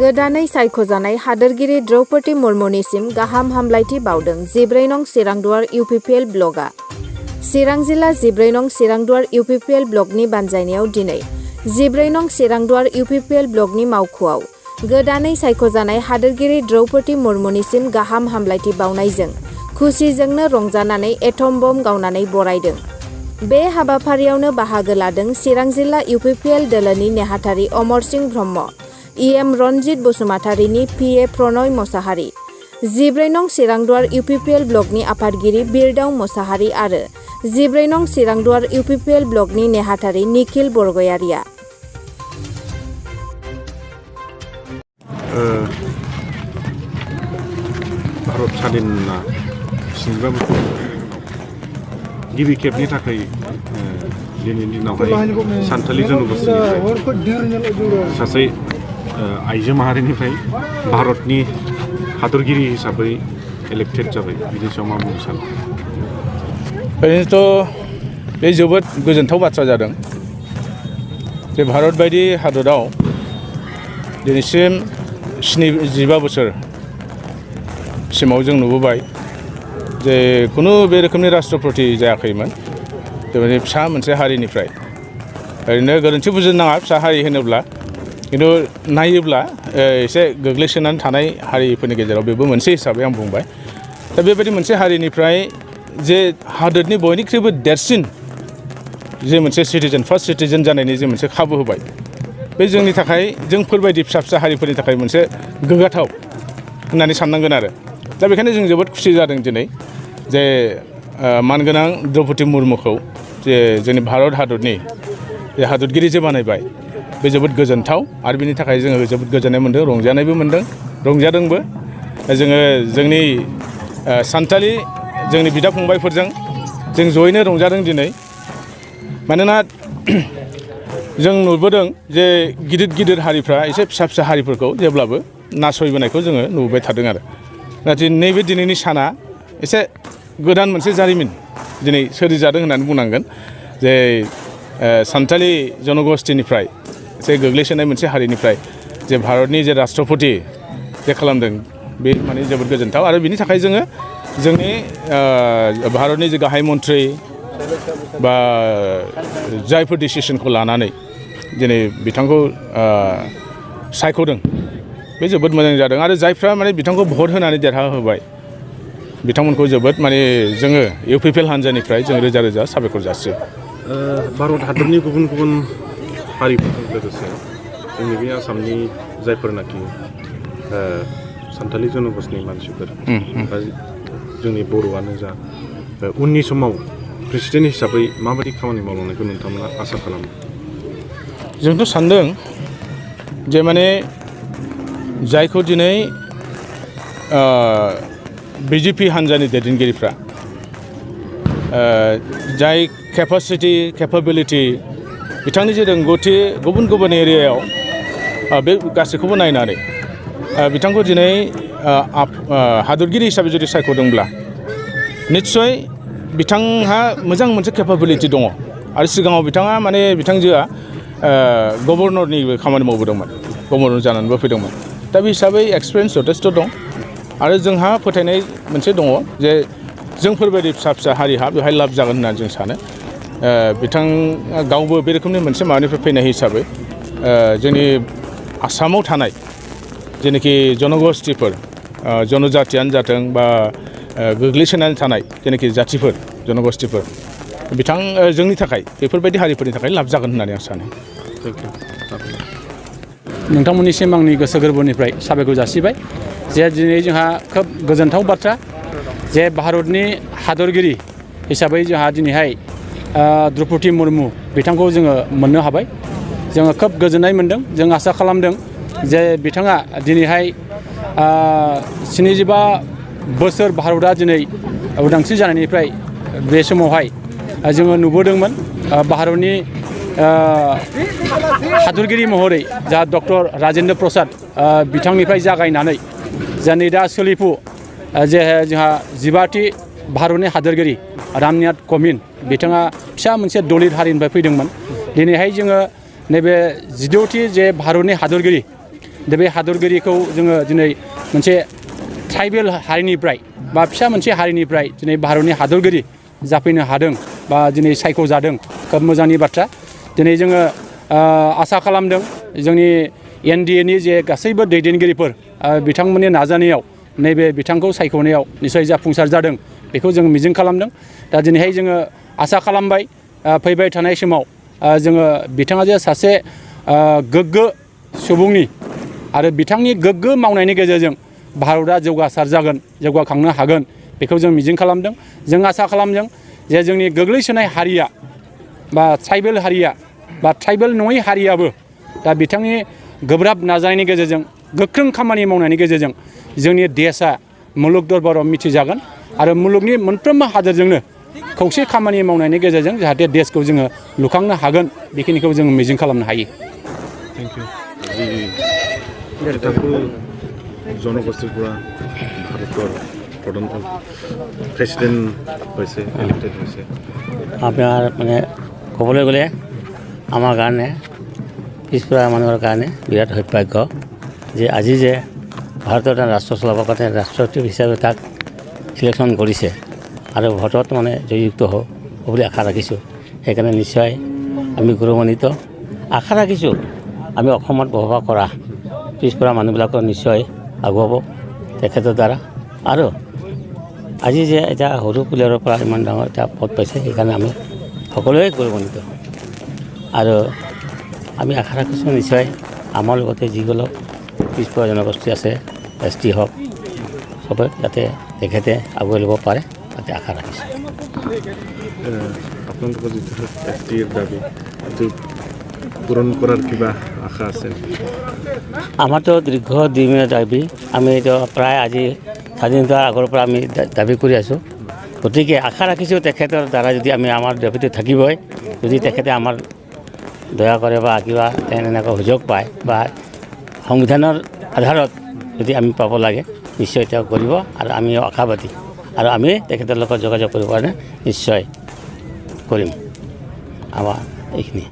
गोदानै सायख'जानाय हादोरगिरि द्रौपदी मुर्मुनिसिम गाहाम हामलायथि बावदों 14 नं चिरांदुवार UPPL ब्लकआ। चिरां जिल्ला 14 नं चिरांदुवार UPPL ब्लकनि बानजायनायाव दिनै 14 नं चिरांदुवार UPPL ब्लकनि मावख'आव गोदानै सायख'जानाय हादोरगिरि द्रौपदी मुर्मुनिसिम गाहाम हामलायथि बावनायजों खुसिजोंनो रंजानानै एटम बम गावनानै बरायदों। बे हाबाफारियावनो बाहागो लादों चिरां जिल्ला UPPL दोलोनि नेहाथारि अमर सिंह ब्रह्म, EM रनजित बसुमतारीनि PA प्रणय मोसाहारी, 14 नं चिरांदुवार UPPL ब्लकनि आफादगिरि बिरदाव मोसाहारी आरो 14 नं चिरांदुवार UPPL ब्लकनि नेहाथारि निखिल बरगयारिया। भारत स्वाधीनना 75 बोसोर गिबि खेबनि थाखाय दिनैनि दिनावहाय सानथालि जनगोष्ठीनिफ्राय सासे आइजो माहारिनिफ्राय भारतनि हादरगिरि हिसाबै इलेक्टेड जाबाय। बिनि सायाव मा बुंनो सानो? ओरैनोथ' बे जोबोद गोजोनथाव बाथ्रा जादों जे भारत बायदि हादराव दिनैसिम 75 बोसोर सिमाव जों नुबोबाय जे खुनु बे रोखोमनि राष्ट्रपति जायाखैमोन बेबायदि फिसा मोनसे हारिनिफ्राय। ओरैनो गोरोन्थि बुजिनो नाङा फिसा हारि होनोब्ला, खिन्थु नायोब्ला एसे गोग्लैसोनानै थानाय हारिफोरनि गेजेराव बेबो मोनसे हिसाबै आं बुंबाय। दा बेबायदि मोनसे हारिनिफ्राय जे हादोरनि बयनिख्रुइबो देरसिन जे मोनसे सिटिजेन, फार्स्ट सिटिजेन जानायनि जे मोनसे खाबु होबाय, बे जोंनि थाखाय जोंफोरबायदि फिसा फिसा हारिफोरनि थाखाय मोनसे गोग्गाथाव होननानै साननांगोन आरो। दा बेखायनो जों जोबोद खुसि जादों दिनै जे मानगोनां द्रौपदी मुर्मुखौ जे जोंनि भारत हादरनि जे हादरगिरि जे बानायबाय बे जोबोद गोजोनथाव आरो बिनि थाखाय जोङो जोबोद गोजोननाय मोन्दों, रंजानायबो मोन्दों, रंजादोंबो। जोङो जोंनि सानथालि जोंनि बिदा फंबायफोरजों जों जयैनो रंजादों दिनै। मानोना जों नुबोदों जे गिदिर गिदिर हारिफ्रा एसे फिसा फिसा हारिफोरखौ जेब्लाबो नासयबोनायखौ जोङो नुबोबाय थादों आरो। नाथाय नैबे दिनैनि साना एसे गोदान मोनसे जारिमिन दिनै सोरजिजादों होननानै बुंनांगोन जे सानथालि जनगोष्ठीनिफ्राय एसे गोग्लैसोनाय मोनसे हारिनिफ्राय जे भारतनि जे राष्ट्रपति जे खालामदों बे माने जोबोद गोजोनथाव। आरो बिनि थाखाय जोङो जोंनि भारतनि जे गाहाय मन्थ्रि बा जायफोर डिसिसनखौ लानानै दिनै बिथांखौ सायख'दों बे जोबोद मोजां जादों। आरो जायफ्रा माने बिथांखौ भट होनानै देरहाहोबाय बिथांमोनखौ जोबोद माने जोङो UPPL हान्जानिफ्राय जों रोजा रोजा साबायखर जासियो। भारत हादरनि गुबुन गुबुन हारिफोरजों लोगोसे जोंनि बे आसामनि जायफोरनाखि सानथालि जनगोष्ठीनि मानसिफोर बा जोंनि बर'आनो जा उननि समाव प्रेसिडेन्ट हिसाबै माबायदि खामानि मावलांनायखौ नोंथांमोना आसा खालामो? जोंथ' सान्दों जे माने जायखौ दिनै BJP हान्जानि दैदेनगिरिफ्रा जाय केपासिटि केपाबिलिटि बिथांनि जे रोंगौथि गुबुन गुबुन एरियायाव बे गासैखौबो नायनानै बिथांखौ दिनै हादरगिरि हिसाबै जुदि सायख'दोंब्ला निस्सय बिथांहा मोजां मोनसे केपाबिलिटि दङ। आरो सिगाङाव बिथाङा माने बिथांजोआ गभर्नरनिबो खामानि मावबोदोंमोन, गभर्नर जानानैबो फैदोंमोन। दा बे हिसाबै एक्सपिरियेन्स जथेस्थ' दं। आरो जोंहा फोथायनाय मोनसे दङ जे जोंफोरबायदि फिसा फिसा हारिहा बेवहाय लाब जागोन होननानै जों सानो। बिथाङा गावबो बे रोखोमनि मोनसे माबानिफ्राय फैनाय हिसाबै जोंनि आसामाव थानाय जेनाखि जनगोष्ठीफोर, जनजातियानो जाथों बा गोग्लैसोनानै थानाय जेनाखि जाथिफोर, जनगोष्ठीफोर, जोंनि थाखाय बेफोरबायदि हारिफोरनि थाखाय लाब जागोन होननानै आं सानो। नोंथांमोननिसिम आंनि गोसो गोरबोनिफ्राय साबायखर जासिबाय जे दिनै जोंहा खोब गोजोनथाव बाथ्रा जे भारतनि हादरगिरि हिसाबै जोंहा दिनैहाय द्रौपदी मुर्मु बिथांखौ जोङो मोननो हाबाय। जोङो खोब गोजोननाय मोन्दों। जों आसा खालामदों जे बिथाङा दिनैहाय 75 बोसोर भारतआ दिनै उदांस्रि जानायनिफ्राय बे समावहाय जोङो नुबोदोंमोन भारतनि हादरगिरि महरै जा डक्टर राजेन्द्र प्रसाद बिथांनिफ्राय जागायनानै जा नै दा सोलिफु जे जोंहा 15थि भारतनि हादरगिरि रामनाथ क'विन्द बिथाङा फिसा मोनसे दलित हारिनिफ्राय फैदोंमोन। दिनैहाय जोङो नैबे 16थि जे भारतनि हादरगिरि दा बे हादरगिरिखौ जोङो दिनै मोनसे ट्राइबेल हारिनिफ्राय बा फिसा मोनसे हारिनिफ्राय दिनै भारतनि हादरगिरि जाफैनो हादों बा दिनै सायख'जादों खोब मोजांनि बाथ्रा दिनै जोङो आसा खालामदों जोंनि NDAनि जे गासैबो दैदेनगिरिफोर बिथांमोननि नाजानायाव नैबे बिथांखौ सायख'नायाव निसय जाफुंसार जादों बेखौ जों मिजिं खालामदों दा दिनैहाय जोङो आसा खालामबाय फैबाय थानाय समाव जोङो बिथाङा जे सासे गोग्गो सुबुंनि आरो बिथांनि गोग्गो मावनायनि गेजेरजों भारतआ जौगासार जागोन जौगाखांनो हागोन बेखौ जों मिजिं खालामदों जों आसा खालामदों जे जोंनि गोग्लैसोनाय हारिया बा ट्राइबेल हारिया बा ट्राइबेल नङै हारियाबो दा बिथांनि गोब्राब नाजानायनि गेजेरजों गोख्रों खामानि मावनायनि गेजेरजों जोंनि देशआ मुलुग दरबाराव मिथिजागोन आरो मुलुगनि मोनफ्रोमबो हादोरजोंनो खौसे खामानि मावनायनि गेजेरजों जाहाथे देशखौ जोङो लुखांनो हागोन बेखिनिखौ जों मिजिं खालामनो हायो थैंक ইউ এটাতো জনগোষ্ঠীৰ পৰা ভাৰতৰ প্ৰধান প্ৰেছিডেণ্ট হৈছে ইলেক্টেড হৈছে আপোনাৰ মানে ক'বলৈ গ'লে আমাৰ কাৰণে পিছপৰা মানুহৰ কাৰণে বিৰাট সৌভাগ্য যে আজি যে ভাৰতৰ এটা ৰাষ্ট্ৰ চলাবৰ কাৰণে ৰাষ্ট্ৰপতি হিচাপে তাক চিলেকশ্যন কৰিছে আৰু ভোটত মানে জয়যুক্ত হ'ব বুলি আশা ৰাখিছোঁ সেইকাৰণে নিশ্চয় আমি গৌৰৱান্বিত আশা ৰাখিছোঁ আমি অসমত বসবাস কৰা পিছপৰা মানুহবিলাকৰ নিশ্চয় আগুৱাব তেখেতৰ দ্বাৰা আৰু আজি যে এটা সৰু প্লেয়াৰৰ পৰা ইমান ডাঙৰ এটা পদ পাইছে সেইকাৰণে আমি সকলোৱে গৌৰৱান্বিত আৰু আমি আশা ৰাখিছোঁ নিশ্চয় আমাৰ লগতে যিসকল পিছপৰা জনগোষ্ঠী আছে ST হওক চবে যাতে তেখেতে আগুৱাই ল'ব পাৰে তাতে আশা ৰাখিছোঁ আপোনালোকৰ যিটো STৰ দাবী এইটো পূৰণ কৰাৰ কিবা আশা আছে আমাৰতো দীৰ্ঘ দিনৰ দাবী আমি এইটো প্ৰায় আজি স্বাধীনতাৰ আগৰ পৰা আমি দাবী কৰি আছোঁ গতিকে আশা ৰাখিছোঁ তেখেতৰ দ্বাৰা যদি আমি আমাৰ দাবীটো থাকিবই যদি তেখেতে আমাৰ দয়া কৰে বা কিবা এনেকুৱা সুযোগ পায় বা সংবিধানৰ আধাৰত যদি আমি পাব লাগে নিশ্চয় তেওঁ কৰিব আৰু আমিও আশাবাদী আৰু আমি তেখেতৰ লগত যোগাযোগ কৰিব কাৰণে নিশ্চয় কৰিম আমাৰ এইখিনি